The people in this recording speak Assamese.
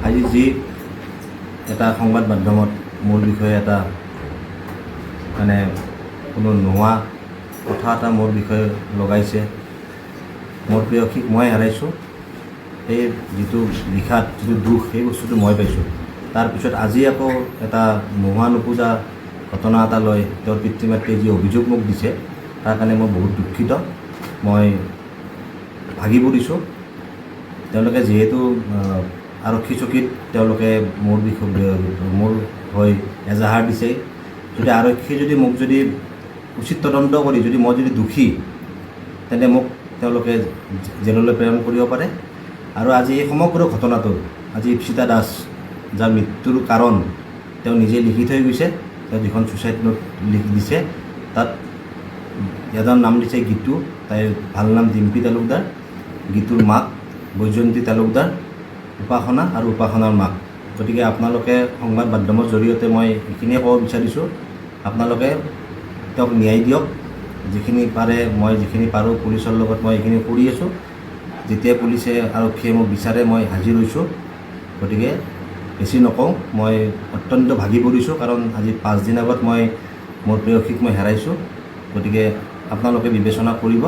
আজি যি এটা সংবাদ মাধ্যমত মোৰ বিষয়ে এটা মানে কোনো নোহোৱা কথা এটা মোৰ বিষয়ে লগাইছে, মোৰ প্ৰিয়সীক মই হেৰাইছোঁ, সেই যিটো বিষাদ যিটো দুখ সেই বস্তুটো মই পাইছোঁ। তাৰপিছত আজি আকৌ এটা নোহোৱা নোপোজা ঘটনা এটা লৈ তেওঁৰ পিতৃ মাতৃয়ে যি অভিযোগ মোক দিছে তাৰ কাৰণে মই বহুত দুখিত। মই ভাগি পৰিছোঁ। তেওঁলোকে যিহেতু আৰক্ষী চকীত তেওঁলোকে মোৰ হৈ এজাহাৰ দিছে, যদি আৰক্ষীয়ে যদি মোক যদি উচিত তদন্ত কৰি যদি মই যদি দোষী তেন্তে মোক তেওঁলোকে জেললৈ প্ৰেৰণ কৰিব পাৰে। আৰু আজি এই সমগ্ৰ ঘটনাটো আজি ইপ্সিতা দাস যাৰ মৃত্যুৰ কাৰণ তেওঁ নিজে লিখি থৈ গৈছে, তেওঁ যিখন ছুইচাইড নোট লিখি দিছে তাত এজন নাম দিছে গীতু, তাইৰ ভাল নাম ডিম্পী তালুকদাৰ, গীতুৰ মাক বৈজয়ন্তী তালুকদাৰ, উপাসনা আৰু উপাসনাৰ মাক। গতিকে আপোনালোকে সংবাদ মাধ্যমৰ জৰিয়তে মই এইখিনিয়ে ক'ব বিচাৰিছোঁ, আপোনালোকে তেওঁক ন্যায় দিয়ক। যিখিনি পাৰে মই যিখিনি পাৰোঁ পুলিচৰ লগত মই এইখিনি কৰি আছোঁ। যেতিয়া পুলিচে আৰক্ষীয়ে মোক বিচাৰে মই হাজিৰ হৈছোঁ। গতিকে বেছি নকওঁ, মই অত্যন্ত ভাগি পৰিছোঁ, কাৰণ আজি 5 দিন আগত মই মোৰ প্ৰেয়সীক মই হেৰাইছোঁ। গতিকে আপোনালোকে বিবেচনা কৰিব।